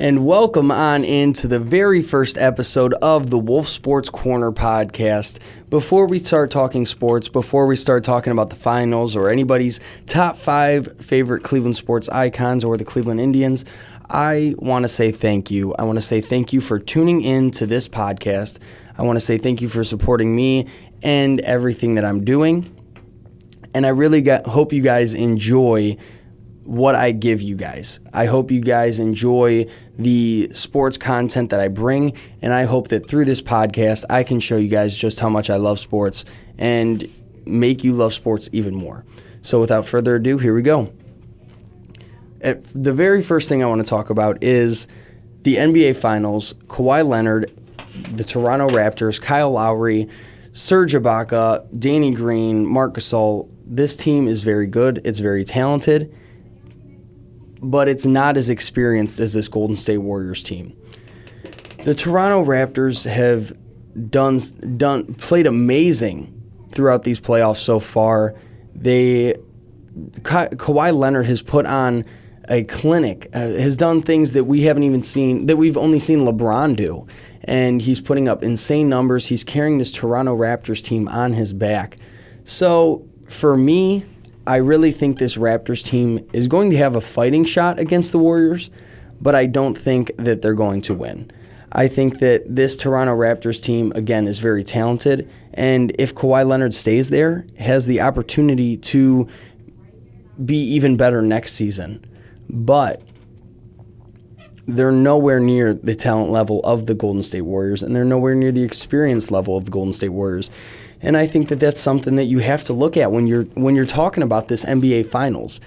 and welcome on into the very first episode of the Wolf Sports Corner podcast. Before we start talking sports, before we start talking about the finals or anybody's top 5 favorite Cleveland sports icons or the Cleveland Indians, I want to say thank you. I want to say thank you for tuning in to this podcast. I want to say thank you for supporting me and everything that I'm doing. And I really hope you guys enjoy what I give you guys. I hope you guys enjoy the sports content that I bring, and I hope that through this podcast I can show you guys just how much I love sports and make you love sports even more. So without further ado, here we go. The very first thing I want to talk about is the NBA Finals. Kawhi Leonard, the Toronto Raptors, Kyle Lowry, Serge Ibaka, Danny Green, Marc Gasol. This team is very good. It's very talented, but it's not as experienced as this Golden State Warriors team. The Toronto Raptors have played amazing throughout these playoffs so far. Kawhi Leonard has put on a clinic, has done things that we haven't even seen, that we've only seen LeBron do, and he's putting up insane numbers. He's carrying this Toronto Raptors team on his back. So for me, I really think this Raptors team is going to have a fighting shot against the Warriors, but I don't think that they're going to win. I think that this Toronto Raptors team, again, is very talented, and if Kawhi Leonard stays there, has the opportunity to be even better next season. But they're nowhere near the talent level of the Golden State Warriors, and they're nowhere near the experience level of the Golden State Warriors. And I think that that's something that you have to look at when you're talking about this NBA Finals.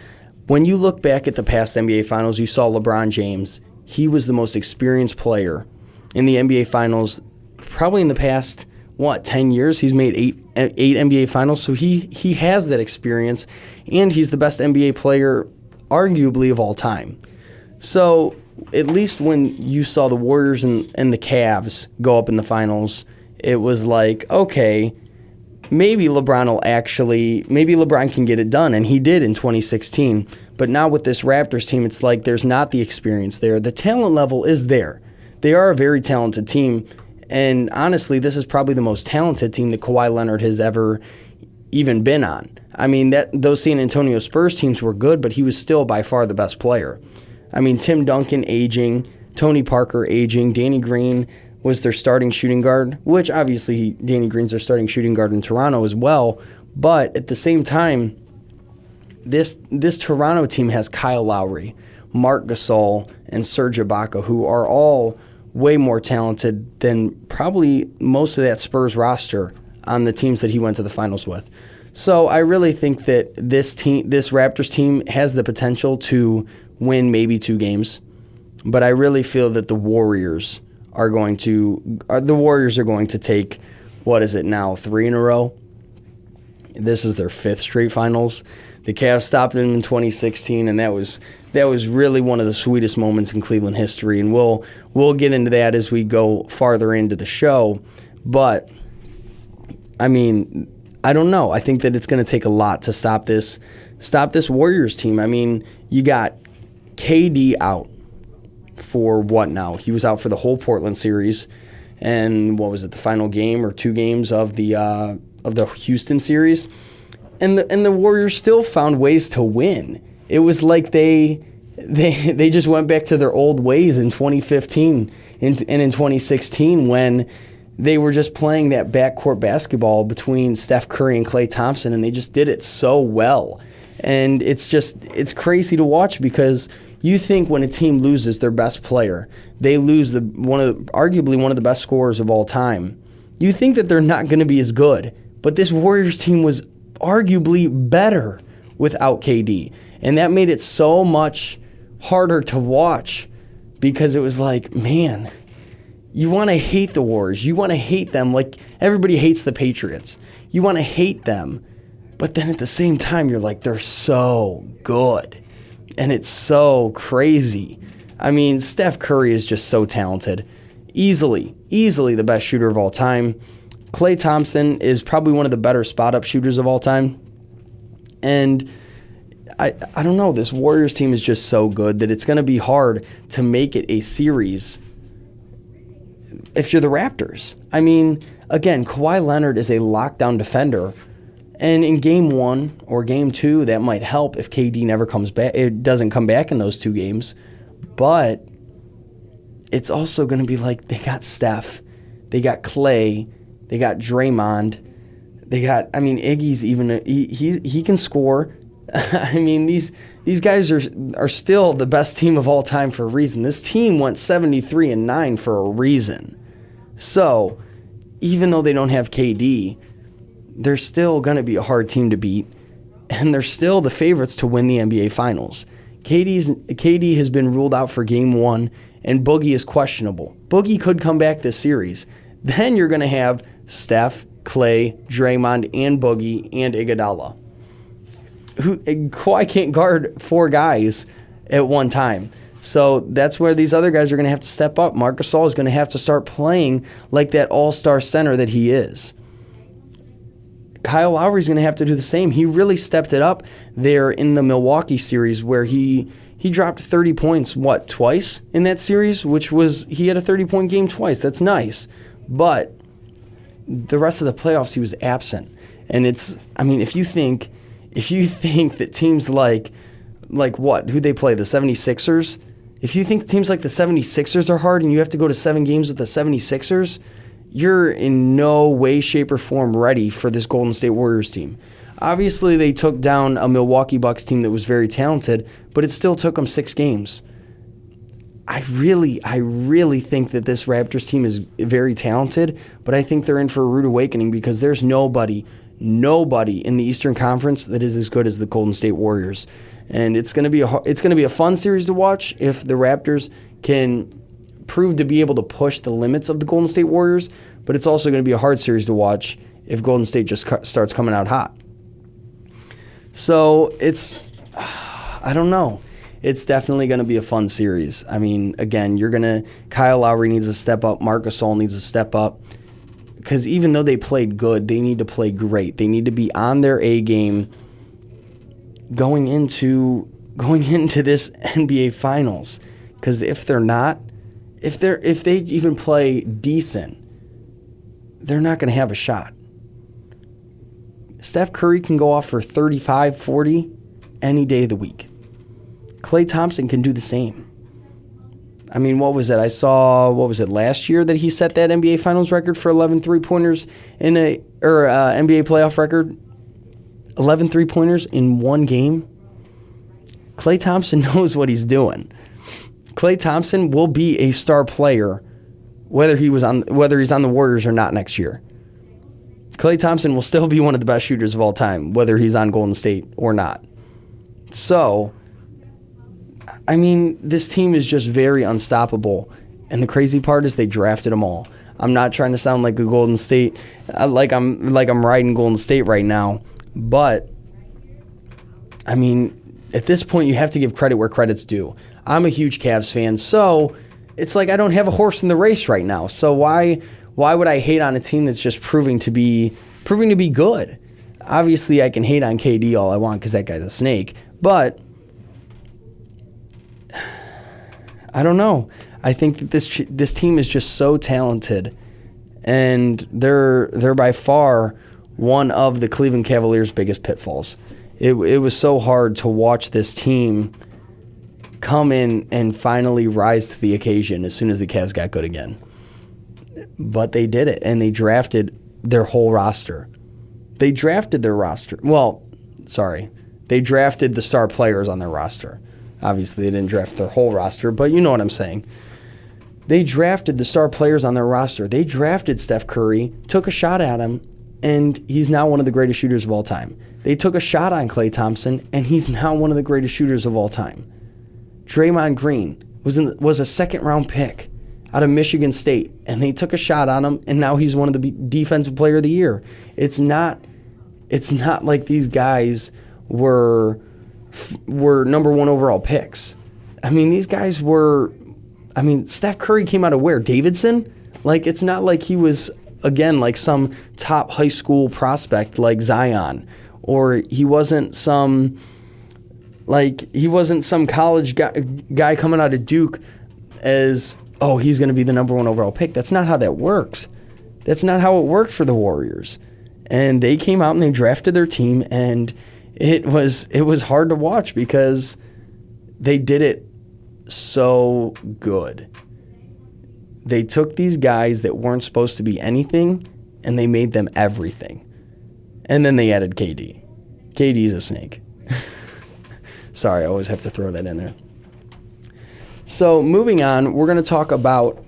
When you look back at the past NBA Finals, you saw LeBron James. He was the most experienced player in the NBA Finals probably in the past, 10 years? He's made eight NBA Finals, so he has that experience, and he's the best NBA player arguably of all time. So at least when you saw the Warriors and the Cavs go up in the finals, it was like, okay, maybe LeBron can get it done, and he did in 2016. But now with this Raptors team, it's like there's not the experience there. The talent level is there. They are a very talented team, and honestly, this is probably the most talented team that Kawhi Leonard has ever even been on. I mean, those San Antonio Spurs teams were good, but he was still by far the best player. I mean, Tim Duncan aging, Tony Parker aging, Danny Green was their starting shooting guard, which obviously Danny Green's their starting shooting guard in Toronto as well. But at the same time, this Toronto team has Kyle Lowry, Marc Gasol, and Serge Ibaka, who are all way more talented than probably most of that Spurs roster on the teams that he went to the finals with. So I really think that this Raptors team has the potential to win maybe 2 games, but I really feel that the Warriors are going to take, what is it now, 3 in a row? This is their 5th straight finals. The Cavs stopped them in 2016, and that was really one of the sweetest moments in Cleveland history, and we'll get into that as we go farther into the show. But I mean, I don't know. I think that it's going to take a lot to stop this Warriors team. I mean, you got KD out for what now? He was out for the whole Portland series, and what was it, the final game or 2 games of the Houston series, and the Warriors still found ways to win. It was like they just went back to their old ways in 2015 and in 2016 when they were just playing that backcourt basketball between Steph Curry and Klay Thompson, and they just did it so well. And it's crazy to watch because you think when a team loses their best player, they lose arguably one of the best scorers of all time. You think that they're not going to be as good, but this Warriors team was arguably better without KD, and that made it so much harder to watch because it was like, man, you want to hate the Warriors. You want to hate them like everybody hates the Patriots. You want to hate them, but then at the same time, you're like, they're so good. And it's so crazy. I mean, Steph Curry is just so talented. Easily the best shooter of all time. Klay Thompson is probably one of the better spot-up shooters of all time. And I don't know. This Warriors team is just so good that it's going to be hard to make it a series if you're the Raptors. I mean, again, Kawhi Leonard is a lockdown defender, and in Game 1 or Game 2, that might help if KD never comes back. It doesn't come back in those 2 games, but it's also going to be like they got Steph, they got Klay, they got Draymond, they got. I mean, Iggy's even he can score. I mean, these guys are still the best team of all time for a reason. This team went 73-9 for a reason. So, even though they don't have KD, they're still going to be a hard team to beat, and they're still the favorites to win the NBA Finals. KD has been ruled out for Game 1, and Boogie is questionable. Boogie could come back this series. Then you're going to have Steph, Klay, Draymond, and Boogie, and Iguodala. Kawhi can't guard 4 guys at one time. So that's where these other guys are going to have to step up. Marc Gasol is going to have to start playing like that all-star center that he is. Kyle Lowry is going to have to do the same. He really stepped it up there in the Milwaukee series where he dropped 30 points, twice in that series, which was, he had a 30-point game twice. That's nice. But the rest of the playoffs, he was absent. And it's, I mean, if you think that teams like what? Who they play? The 76ers? If you think teams like the 76ers are hard and you have to go to 7 games with the 76ers, you're in no way, shape, or form ready for this Golden State Warriors team. Obviously, they took down a Milwaukee Bucks team that was very talented, but it still took them 6 games. I really think that this Raptors team is very talented, but I think they're in for a rude awakening because there's nobody in the Eastern Conference that is as good as the Golden State Warriors. And it's going to be a fun series to watch if the Raptors can prove to be able to push the limits of the Golden State Warriors, but it's also going to be a hard series to watch if Golden State just starts coming out hot. So I don't know. It's definitely going to be a fun series. I mean, again, Kyle Lowry needs to step up. Marc Gasol needs to step up. Because even though they played good, they need to play great. They need to be on their A game going into this NBA Finals. Because if they're not, if they even play decent, they're not going to have a shot. Steph Curry can go off for 35, 40 any day of the week. Klay Thompson can do the same. I mean, what was it? I saw, last year that he set that NBA Finals record for 11 three-pointers in NBA playoff record? 11 three-pointers in one game? Klay Thompson knows what he's doing. Klay Thompson will be a star player whether he's on the Warriors or not next year. Klay Thompson will still be one of the best shooters of all time, whether he's on Golden State or not. So, I mean, this team is just very unstoppable. And the crazy part is they drafted them all. I'm not trying to sound like a Golden State, like I'm riding Golden State right now. But, I mean, at this point, you have to give credit where credit's due. I'm a huge Cavs fan, so it's like I don't have a horse in the race right now. So why would I hate on a team that's just proving to be good? Obviously, I can hate on KD all I want because that guy's a snake. But I don't know. I think that this team is just so talented, and they're by far one of the Cleveland Cavaliers' biggest pitfalls. It was so hard to watch this team come in and finally rise to the occasion as soon as the Cavs got good again. But they did it, and they drafted their whole roster. They drafted their roster. They drafted the star players on their roster. Obviously, they didn't draft their whole roster, but you know what I'm saying. They drafted the star players on their roster. They drafted Steph Curry, took a shot at him, and he's now one of the greatest shooters of all time. They took a shot on Klay Thompson, and he's now one of the greatest shooters of all time. Draymond Green was a second-round pick out of Michigan State, and they took a shot on him, and now he's one of the defensive player of the year. It's not like these guys were number 1 overall picks. I mean, these guys Steph Curry came out of where? Davidson? Like, it's not like he was, again, like some top high school prospect like Zion, or he wasn't some Like, he wasn't some college guy coming out of Duke as, oh, he's going to be the number 1 overall pick. That's not how that works. That's not how it worked for the Warriors. And they came out and they drafted their team, and it was hard to watch because they did it so good. They took these guys that weren't supposed to be anything, and they made them everything. And then they added KD. KD's a snake. Sorry, I always have to throw that in there. So moving on, we're going to talk about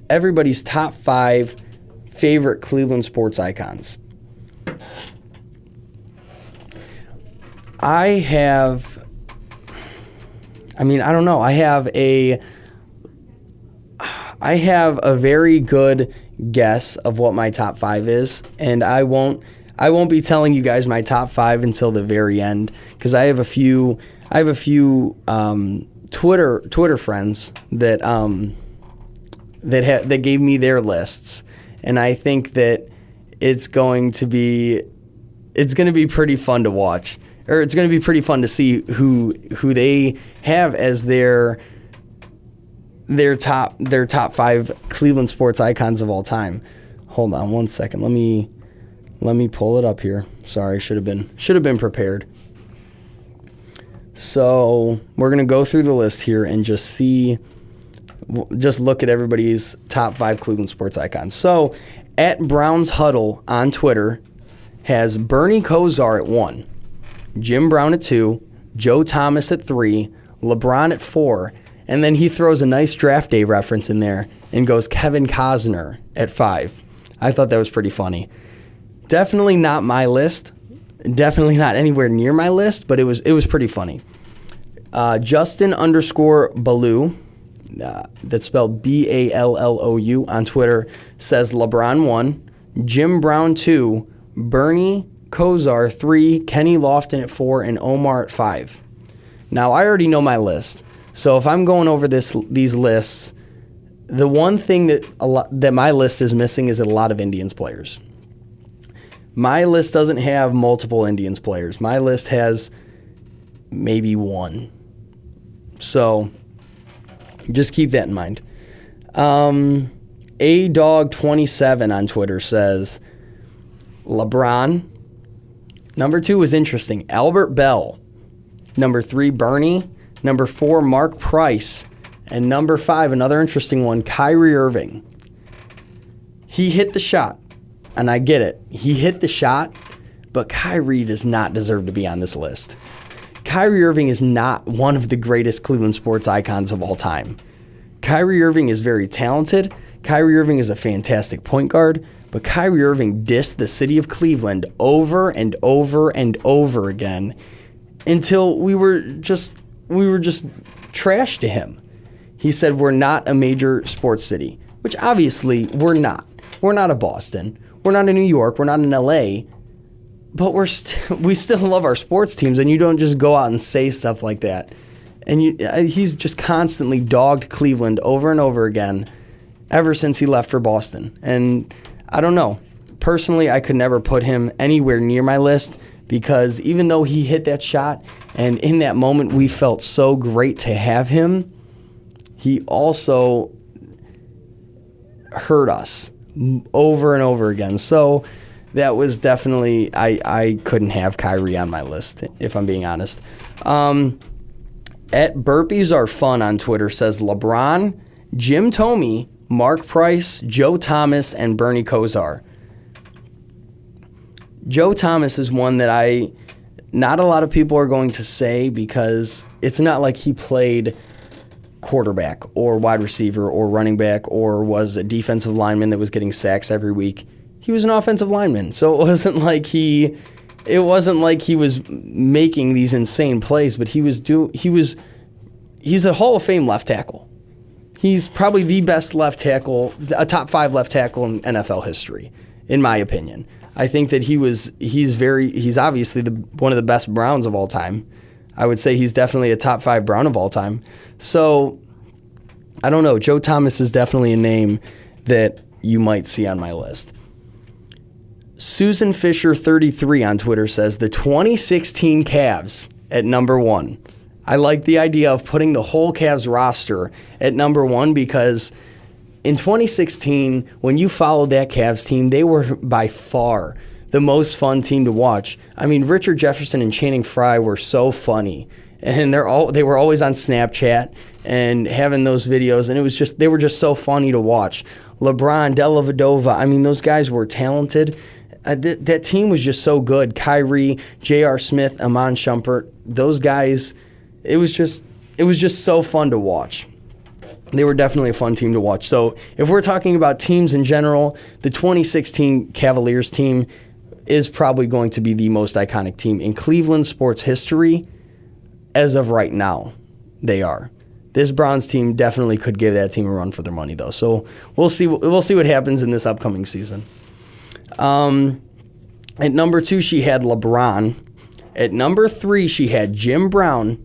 everybody's top 5 favorite Cleveland sports icons. I don't know. I have a very good guess of what my top 5 is, and I won't be telling you guys my top 5 until the very end, because I have a few Twitter friends that gave me their lists, and I think that it's going to be pretty fun to watch, or it's going to be pretty fun to see who they have as their top 5 Cleveland sports icons of all time. Hold on one second. Let me pull it up here. Sorry, should have been prepared. So we're gonna go through the list here and just look at everybody's top 5 Cleveland sports icons. So at Browns Huddle on Twitter has Bernie Kosar at 1, Jim Brown at 2, Joe Thomas at 3, LeBron at 4, and then he throws a nice draft day reference in there and goes Kevin Costner at 5. I thought that was pretty funny. Definitely not my list. Definitely not anywhere near my list, but it was pretty funny. Justin_Ballou, that's spelled Ballou on Twitter, says LeBron 1, Jim Brown 2, Bernie Kosar 3, Kenny Lofton at 4, and Omar at 5. Now, I already know my list, so if I'm going over these lists, the one thing that my list is missing is a lot of Indians players. My list doesn't have multiple Indians players. My list has maybe 1. So just keep that in mind. ADog27 on Twitter says LeBron. Number 2 is interesting. Albert Bell. Number 3, Bernie. Number 4, Mark Price. And number 5, another interesting one, Kyrie Irving. He hit the shot, and I get it. He hit the shot, but Kyrie does not deserve to be on this list. Kyrie Irving is not one of the greatest Cleveland sports icons of all time. Kyrie Irving is very talented. Kyrie Irving is a fantastic point guard, but Kyrie Irving dissed the city of Cleveland over and over and over again until we were just trash to him. He said we're not a major sports city, which obviously we're not. We're not a Boston. We're not in New York. We're not in LA. But we still love our sports teams, and you don't just go out and say stuff like that. And he's just constantly dogged Cleveland over and over again ever since he left for Boston. And I don't know. Personally, I could never put him anywhere near my list because even though he hit that shot and in that moment we felt so great to have him, he also hurt us over and over again. So that was definitely, I couldn't have Kyrie on my list, if I'm being honest. At Burpees Are Fun on Twitter says LeBron, Jim Thome, Mark Price, Joe Thomas, and Bernie Kosar. Joe Thomas is one that not a lot of people are going to say because it's not like he played quarterback or wide receiver or running back or was a defensive lineman that was getting sacks every week. He was an offensive lineman, so it wasn't like he was making these insane plays, but he's a Hall of Fame left tackle. He's probably the best left tackle, a top 5 left tackle in NFL history, in my opinion. I think that he's obviously one of the best Browns of all time. I would say he's definitely a top 5 Brown of all time. So, I don't know. Joe Thomas is definitely a name that you might see on my list. Susan Fisher 33 on Twitter says the 2016 Cavs at number 1. I like the idea of putting the whole Cavs roster at number 1 because in 2016, when you followed that Cavs team, they were by far the most fun team to watch. I mean, Richard Jefferson and Channing Frye were so funny, and they were always on Snapchat and having those videos, and they were just so funny to watch. LeBron, Dellavedova, I mean, those guys were talented. That team was just so good. Kyrie, J.R. Smith, Iman Shumpert, those guys, it was just so fun to watch. They were definitely a fun team to watch. So if we're talking about teams in general, the 2016 Cavaliers team is probably going to be the most iconic team in Cleveland sports history as of right now. They are. This Browns team definitely could give that team a run for their money, though. So we'll see what happens in this upcoming season. At number 2, she had LeBron. At number 3, she had Jim Brown.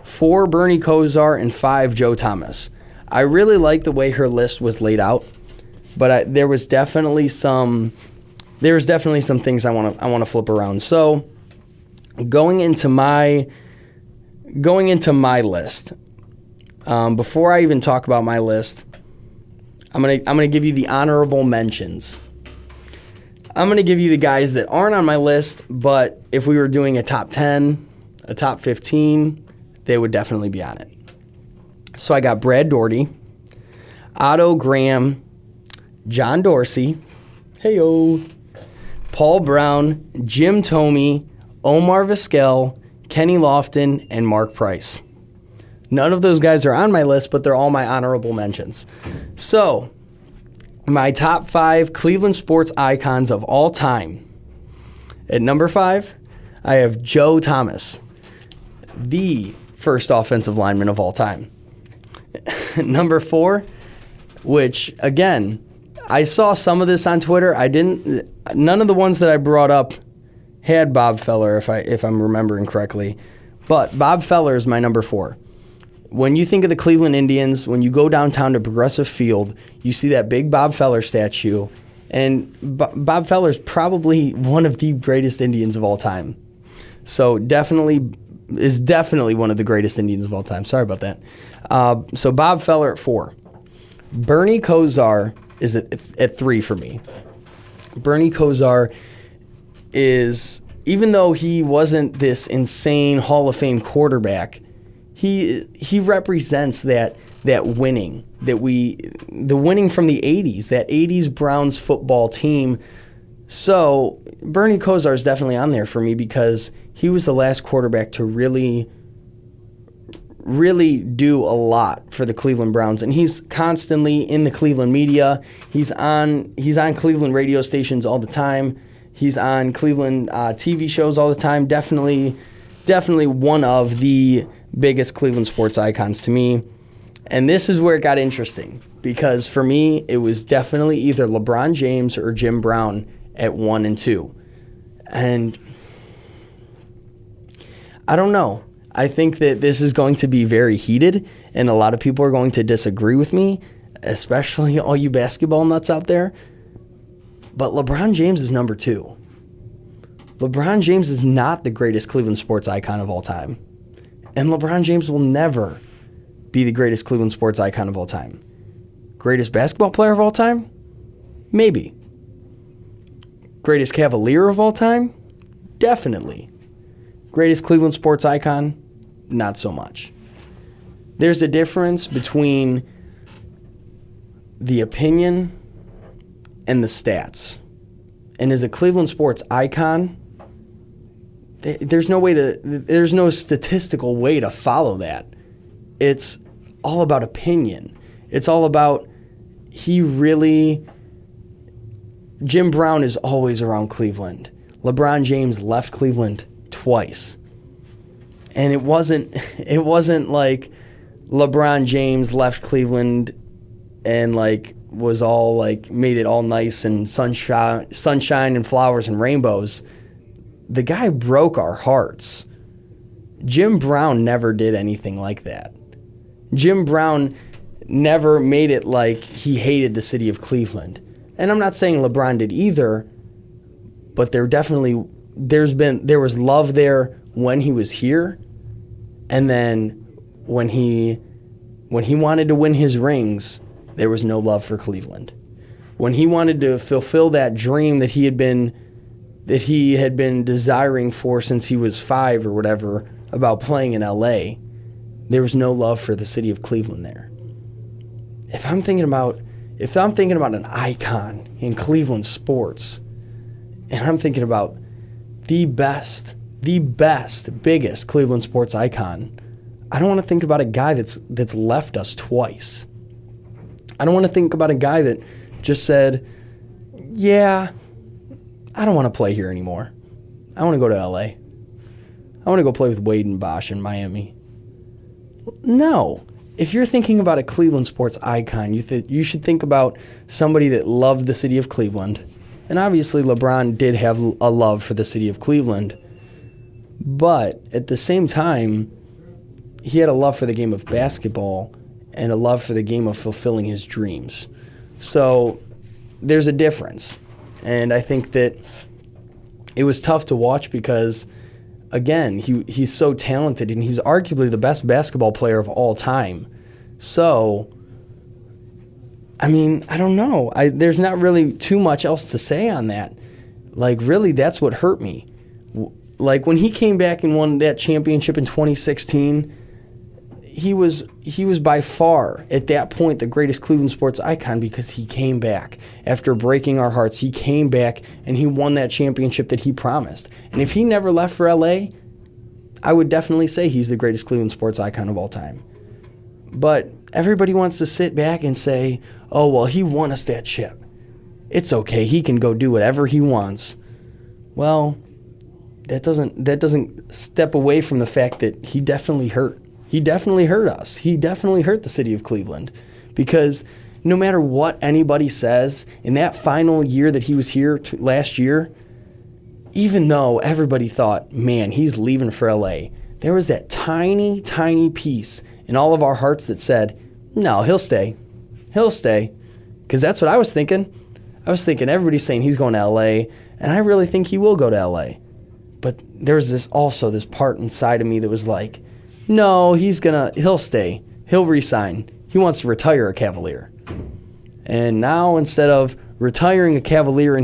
4, Bernie Kosar, and 5, Joe Thomas. I really like the way her list was laid out, but there was definitely some things I want to flip around. So going into my list, before I even talk about my list, I'm gonna give you the honorable mentions. I'm gonna give you the guys that aren't on my list, but if we were doing a top 10, a top 15, they would definitely be on it. So I got Brad Daugherty, Otto Graham, John Dorsey, heyo, Paul Brown, Jim Thome, Omar Vizquel, Kenny Lofton, and Mark Price. None of those guys are on my list, but they're all my honorable mentions. So, my top 5 Cleveland sports icons of all time. At number 5, I have Joe Thomas, the first offensive lineman of all time. Number 4, which, again, I saw some of this on Twitter. None of the ones that I brought up had Bob Feller, if I'm remembering correctly. But Bob Feller is my number 4. When you think of the Cleveland Indians, when you go downtown to Progressive Field, you see that big Bob Feller statue. And Bob Feller is probably one of the greatest Indians of all time. So definitely one of the greatest Indians of all time. Sorry about that. So Bob Feller at 4. Bernie Kosar is at 3 for me. Bernie Kosar is, even though he wasn't this insane Hall of Fame quarterback, he represents that winning, the winning from the 80s, that 80s Browns football team. So Bernie Kosar is definitely on there for me because he was the last quarterback to really do a lot for the Cleveland Browns, and he's constantly in the Cleveland media. He's on Cleveland radio stations all the time. He's on Cleveland TV shows all the time. Definitely one of the biggest Cleveland sports icons to me. And this is where it got interesting because for me, it was definitely either LeBron James or Jim Brown at 1 and 2. And I don't know. I think that this is going to be very heated, and a lot of people are going to disagree with me, especially all you basketball nuts out there. But LeBron James is number 2. LeBron James is not the greatest Cleveland sports icon of all time. And LeBron James will never be the greatest Cleveland sports icon of all time. Greatest basketball player of all time? Maybe. Greatest Cavalier of all time? Definitely. Greatest Cleveland sports icon? Not so much. There's a difference between the opinion and the stats. And as a Cleveland sports icon, there's no statistical way to follow that. It's all about opinion. It's all about Jim Brown is always around Cleveland. LeBron James left Cleveland twice. And it wasn't like LeBron James left Cleveland and was all made it all nice and sunshine and flowers and rainbows. The guy broke our hearts. Jim Brown never did anything like that. Jim Brown never made it like he hated the city of Cleveland. And I'm not saying LeBron did either, but there was love there when he was here, and then when he wanted to win his rings, there was no love for Cleveland. When he wanted to fulfill that dream that he had been desiring for since he was 5 or whatever about playing in LA, there was no love for the city of Cleveland there. If I'm thinking about an icon in Cleveland sports, and I'm thinking about the best, biggest Cleveland sports icon, I don't want to think about a guy that's left us twice. I don't want to think about a guy that just said, yeah, I don't want to play here anymore. I want to go to LA. I want to go play with Wade and Bosch in Miami. No. If you're thinking about a Cleveland sports icon, you should think about somebody that loved the city of Cleveland. And obviously LeBron did have a love for the city of Cleveland. But at the same time, he had a love for the game of basketball and a love for the game of fulfilling his dreams. So there's a difference. And I think that it was tough to watch because, again, he's so talented and he's arguably the best basketball player of all time. So, I mean, I don't know. There's not really too much else to say on that. Like, really, that's what hurt me. Like, when he came back and won that championship in 2016, he was by far, at that point, the greatest Cleveland sports icon because he came back. After breaking our hearts, he came back and he won that championship that he promised. And if he never left for LA, I would definitely say he's the greatest Cleveland sports icon of all time. But everybody wants to sit back and say, oh, well, he won us that chip. It's okay. He can go do whatever he wants. Well, that doesn't step away from the fact that he definitely hurt. He definitely hurt us. He definitely hurt the city of Cleveland because no matter what anybody says, in that final year that he was here last year, even though everybody thought, man, he's leaving for LA, there was that tiny, tiny piece in all of our hearts that said, no, he'll stay. He'll stay. Because that's what I was thinking. I was thinking everybody's saying he's going to LA, and I really think he will go to LA. But there was this part inside of me that was like, no, he'll stay. He'll resign. He wants to retire a Cavalier. And now instead of retiring a Cavalier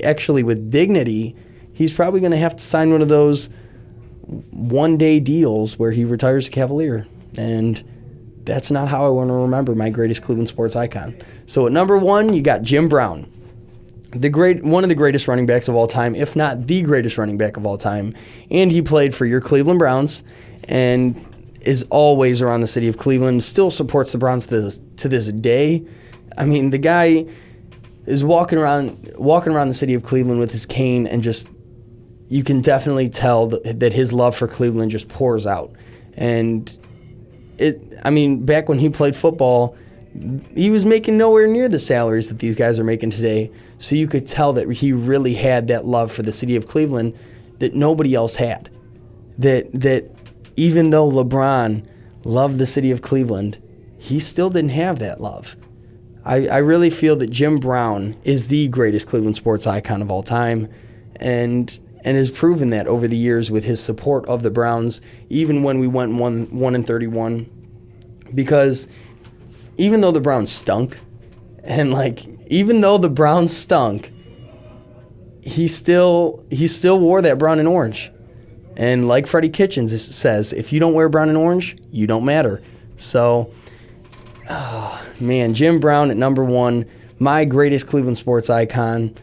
actually with dignity, he's probably going to have to sign one of those one-day deals where he retires a Cavalier. And that's not how I want to remember my greatest Cleveland sports icon. So at number 1, you got Jim Brown. One of the greatest running backs of all time, if not the greatest running back of all time. And he played for your Cleveland Browns and is always around the city of Cleveland, still supports the Browns to this day. I mean, the guy is walking around the city of Cleveland with his cane and just, you can definitely tell that his love for Cleveland just pours out. And back when he played football, he was making nowhere near the salaries that these guys are making today. So you could tell that he really had that love for the city of Cleveland that nobody else had. That even though LeBron loved the city of Cleveland, he still didn't have that love. I really feel that Jim Brown is the greatest Cleveland sports icon of all time and has proven that over the years with his support of the Browns, even when we went 1-31. Because even though the Browns stunk, he still wore that brown and orange. And like Freddie Kitchens says, if you don't wear brown and orange, you don't matter. So, Jim Brown at number 1, my greatest Cleveland sports icon.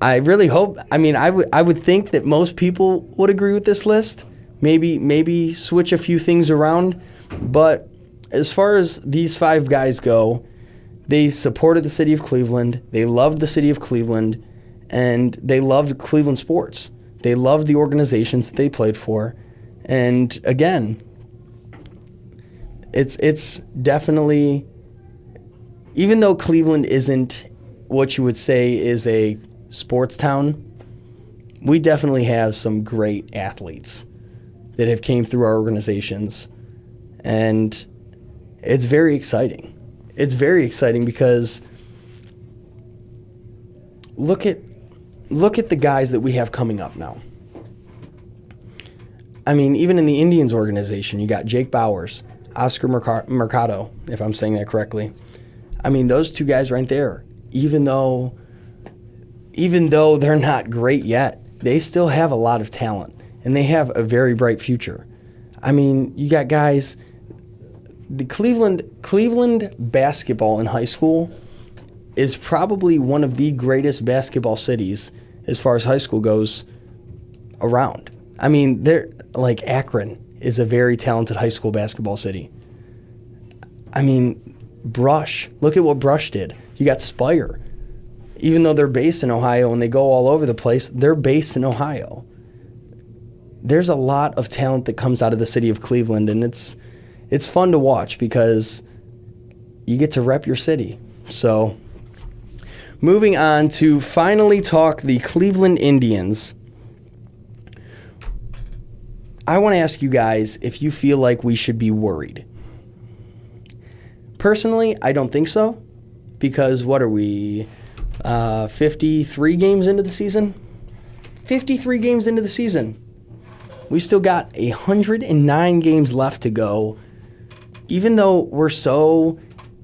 I really hope, I would think that most people would agree with this list. Maybe switch a few things around. But as far as these 5 guys go, they supported the city of Cleveland, they loved the city of Cleveland, and they loved Cleveland sports. They loved the organizations that they played for. And again, it's definitely, even though Cleveland isn't what you would say is a sports town, we definitely have some great athletes that have came through our organizations. And it's very exciting. It's very exciting because look at look at the guys that we have coming up now. I mean, even in the Indians organization, you got Jake Bauers, Oscar Mercado, if I'm saying that correctly. I mean, those two guys right there, even though they're not great yet, they still have a lot of talent, and they have a very bright future. I mean, you got guys, the Cleveland basketball in high school is probably one of the greatest basketball cities as far as high school goes around. I mean, they're like Akron is a very talented high school basketball city. I mean, Brush, look at what Brush did. You got Spire. Even though they're based in Ohio and they go all over the place, they're based in Ohio. There's a lot of talent that comes out of the city of Cleveland, and it's fun to watch because you get to rep your city. So, moving on to finally talk the Cleveland Indians. I want to ask you guys if you feel like we should be worried. Personally, I don't think so, because what are we, 53 games into the season? 53 games into the season. We still got 109 games left to go. Even though we're so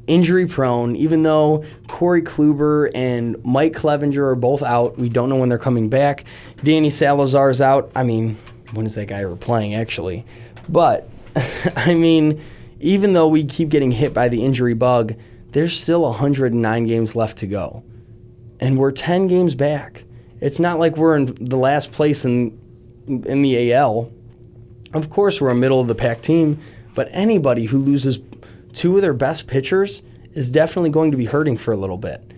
injury prone, even though Corey Kluber and Mike Clevenger are both out, we don't know when they're coming back. Danny Salazar is out. I mean, when is that guy ever playing, actually? But, I mean, even though we keep getting hit by the injury bug, there's still 109 games left to go. And we're 10 games back. It's not like we're in the last place in the AL. Of course, we're a middle-of-the-pack team, but anybody who loses two of their best pitchers is definitely going to be hurting for a little bit.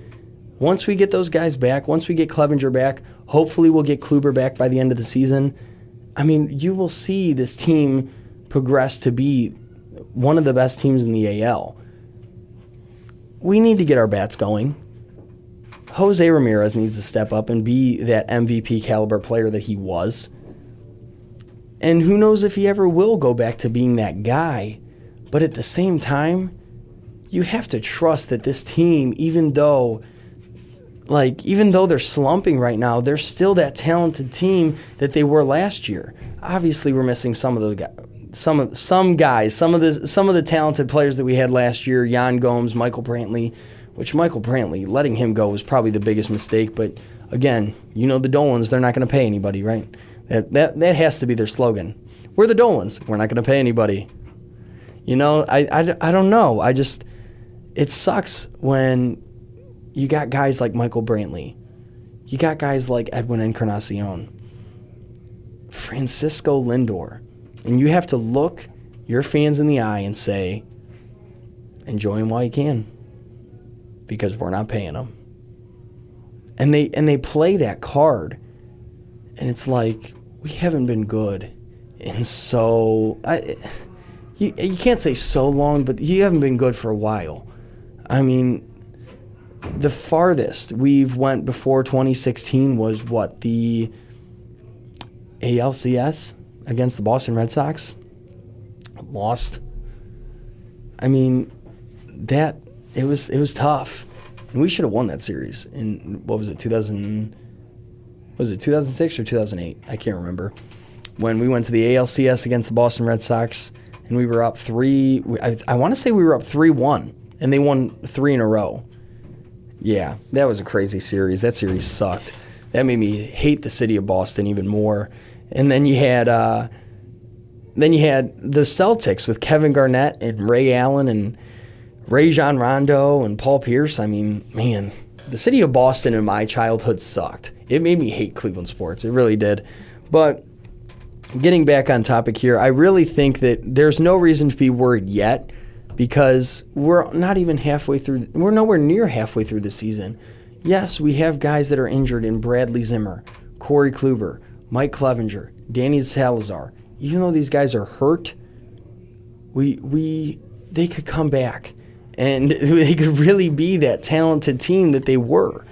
Once we get those guys back, once we get Clevenger back, hopefully we'll get Kluber back by the end of the season. I mean, you will see this team progress to be one of the best teams in the AL. We need to get our bats going. Jose Ramirez needs to step up and be that MVP caliber player that he was. And who knows if he ever will go back to being that guy. But at the same time, you have to trust that this team, even though they're slumping right now, they're still that talented team that they were last year. Obviously, we're missing some of the guys. Some of the talented players that we had last year, Yan Gomes, Michael Brantley, which Michael Brantley, letting him go was probably the biggest mistake. But again, you know the Dolans, they're not going to pay anybody, right? That has to be their slogan. We're the Dolans. We're not going to pay anybody. You know, I don't know. It sucks when you got guys like Michael Brantley. You got guys like Edwin Encarnacion, Francisco Lindor. And you have to look your fans in the eye and say, enjoy them while you can, because we're not paying them. And they play that card, and it's like, we haven't been good in you can't say so long, but you haven't been good for a while. I mean, the farthest we've went before 2016 was what, the ALCS against the Boston Red Sox? Lost. I mean, it was tough. And we should have won that series in, what was it, 2006 or 2008? I can't remember. When we went to the ALCS against the Boston Red Sox, and we were up I want to say we were up 3-1, and they won 3 in a row. Yeah, that was a crazy series. That series sucked. That made me hate the city of Boston even more. And then you had the Celtics with Kevin Garnett and Ray Allen and Rajon Rondo and Paul Pierce. I mean, man, the city of Boston in my childhood sucked. It made me hate Cleveland sports. It really did. But getting back on topic here, I really think that there's no reason to be worried yet, because we're not even halfway through. We're nowhere near halfway through the season. Yes, we have guys that are injured in Bradley Zimmer, Corey Kluber, Mike Clevenger, Danny Salazar. Even though these guys are hurt, they could come back, and they could really be that talented team that they were.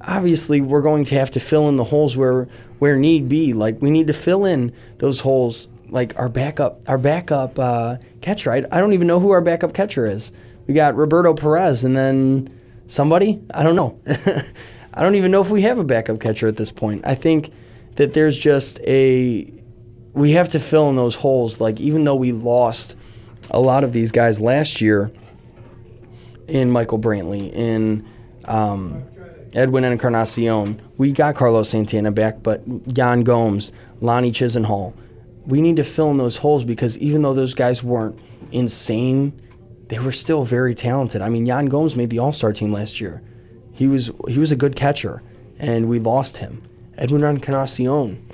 Obviously, we're going to have to fill in the holes where need be. Like, we need to fill in those holes, like our backup catcher. I don't even know who our backup catcher is. We got Roberto Perez, and then somebody? I don't know. I don't even know if we have a backup catcher at this point. I think that there's just we have to fill in those holes. Like, even though we lost a lot of these guys last year in Michael Brantley, in Edwin Encarnacion, we got Carlos Santana back, but Jan Gomes, Lonnie Chisenhall, we need to fill in those holes, because even though those guys weren't insane, they were still very talented. I mean, Jan Gomes made the All-Star team last year. He was a good catcher, and we lost him. Edwin Encarnacion,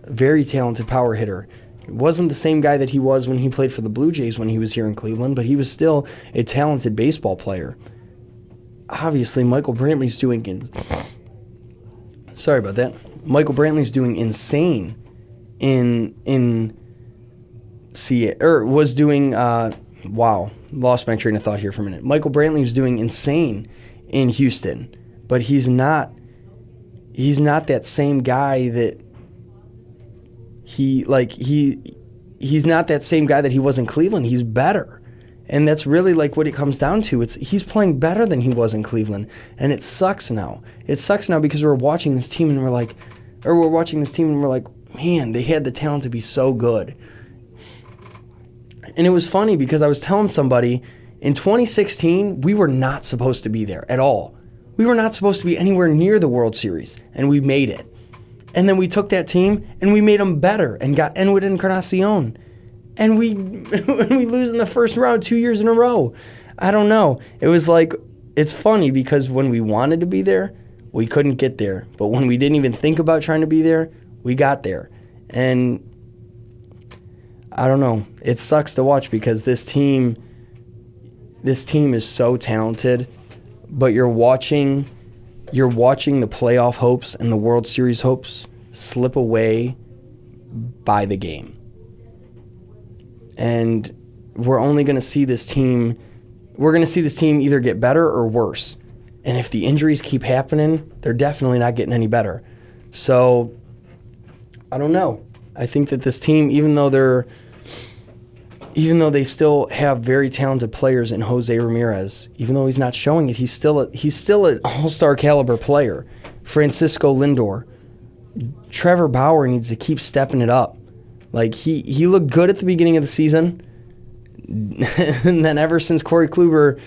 very talented power hitter. He wasn't the same guy that he was when he played for the Blue Jays when he was here in Cleveland, but he was still a talented baseball player. Obviously, Michael Brantley's doing sorry about that. Michael Brantley's doing insane lost my train of thought here for a minute. Michael Brantley was doing insane in Houston, but he's not that same guy that he's not that same guy that he was in Cleveland. He's better. And that's really like what it comes down to. He's playing better than he was in Cleveland, and it sucks now. It sucks now because we're watching this team and we're like, man, they had the talent to be so good. And it was funny because I was telling somebody, in 2016, we were not supposed to be there at all. We were not supposed to be anywhere near the World Series, and we made it. And then we took that team and we made them better and got Edwin Encarnacion. And we lose in the first round 2 years in a row. I don't know. It was like, it's funny because when we wanted to be there, we couldn't get there. But when we didn't even think about trying to be there, we got there. And I don't know. It sucks to watch because this team is so talented, but you're watching the playoff hopes and the World Series hopes slip away by the game. And we're only going to see this team either get better or worse. And if the injuries keep happening, they're definitely not getting any better. So, I don't know. I think that this team, even though they still have very talented players in Jose Ramirez, even though he's not showing it, he's still an all-star caliber player. Francisco Lindor. Trevor Bauer needs to keep stepping it up. Like, he looked good at the beginning of the season, and then ever since Corey Kluber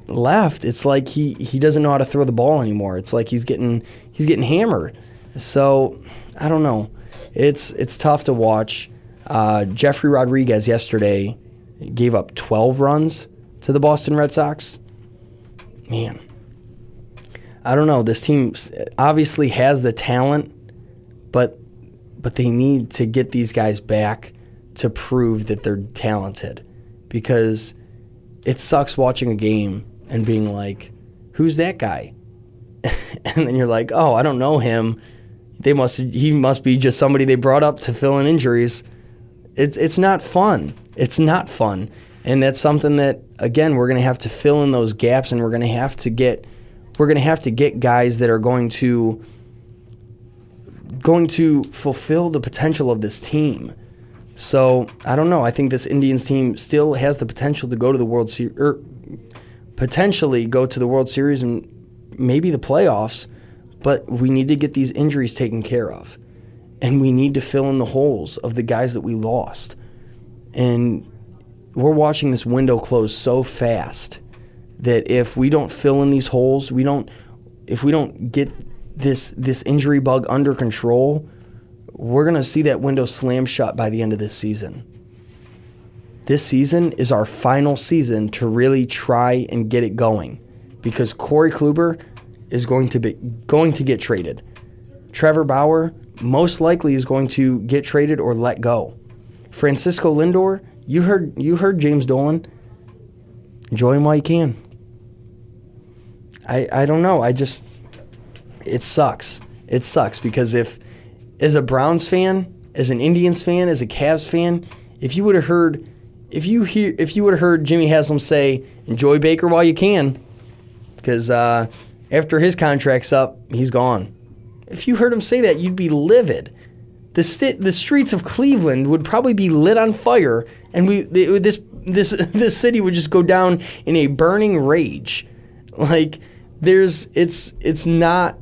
left, it's like he doesn't know how to throw the ball anymore. It's like he's getting hammered. So, I don't know. It's tough to watch. Jeffrey Rodriguez yesterday gave up 12 runs to the Boston Red Sox. Man, I don't know. This team obviously has the talent, but they need to get these guys back to prove that they're talented, because it sucks watching a game and being like, who's that guy? And then you're like, oh, I don't know him. He must be just somebody they brought up to fill in injuries. It's not fun. It's not fun. And that's something that, again, we're going to have to fill in those gaps, and we're going to have to get guys that are going to fulfill the potential of this team. So, I don't know. I think this Indians team still has the potential to go to the World Series, or potentially go to the World Series and maybe the playoffs, but we need to get these injuries taken care of. And we need to fill in the holes of the guys that we lost. And we're watching this window close so fast that if we don't fill in these holes, if we don't get this injury bug under control, we're going to see that window slam shut by the end of this season. This season is our final season to really try and get it going, because Corey Kluber is going to get traded. Trevor Bauer most likely is going to get traded or let go. Francisco Lindor, you heard James Dolan. Enjoy him while you can. I don't know. It sucks. It sucks because if, as a Browns fan, as an Indians fan, as a Cavs fan, if you would have heard Jimmy Haslam say, "Enjoy Baker while you can," because after his contract's up, he's gone. If you heard him say that, you'd be livid. The streets of Cleveland would probably be lit on fire, and this city would just go down in a burning rage. Like, it's not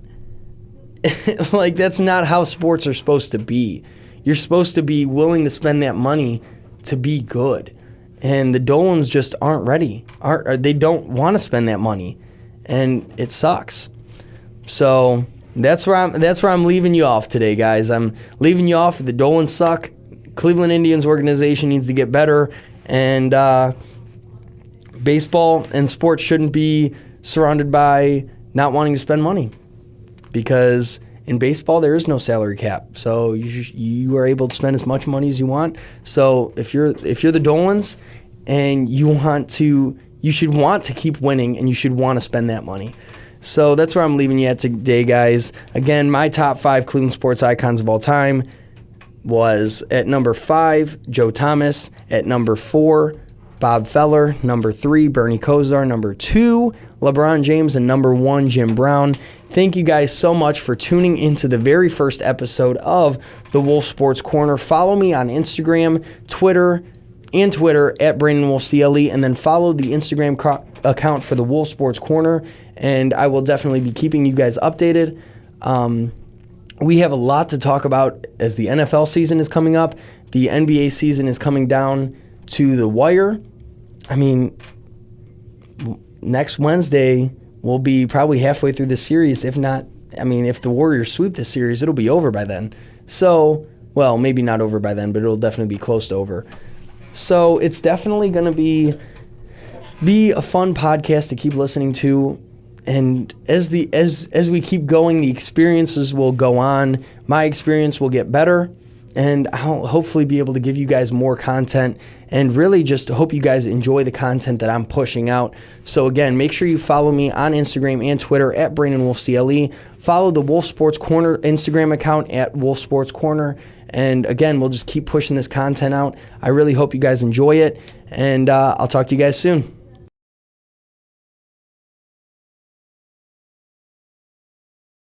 like, that's not how sports are supposed to be. You're supposed to be willing to spend that money to be good. And the Dolans just aren't ready. They don't want to spend that money. And it sucks. So that's where I'm leaving you off today, guys. I'm leaving you off. The Dolans suck. Cleveland Indians organization needs to get better. And baseball and sports shouldn't be surrounded by not wanting to spend money. Because in baseball, there is no salary cap. So you are able to spend as much money as you want. So if you're the Dolans and you should want to keep winning, and you should want to spend that money. So that's where I'm leaving you at today, guys. Again, my top 5 Cleveland sports icons of all time was at number 5, Joe Thomas. At number 4, Bob Feller. Number 3, Bernie Kosar. Number 2, LeBron James. And number 1, Jim Brown. Thank you guys so much for tuning into the very first episode of the Wolf Sports Corner. Follow me on Instagram, Twitter at Brandon Wolf CLE, and then follow the Instagram account for the Wolf Sports Corner, and I will definitely be keeping you guys updated. We have a lot to talk about as the NFL season is coming up. The NBA season is coming down to the wire. I mean, next Wednesday we'll be probably halfway through the series. If not, if the Warriors sweep the series, it'll be over by then. So, well, maybe not over by then, but it'll definitely be close to over. So it's definitely going to be a fun podcast to keep listening to. And as we keep going, the experiences will go on. My experience will get better, and I'll hopefully be able to give you guys more content, and really just hope you guys enjoy the content that I'm pushing out. So again, make sure you follow me on Instagram and Twitter at Brandon Wolf CLE. Follow the Wolf Sports Corner Instagram account at Wolf Sports Corner. And again, we'll just keep pushing this content out. I really hope you guys enjoy it, and I'll talk to you guys soon.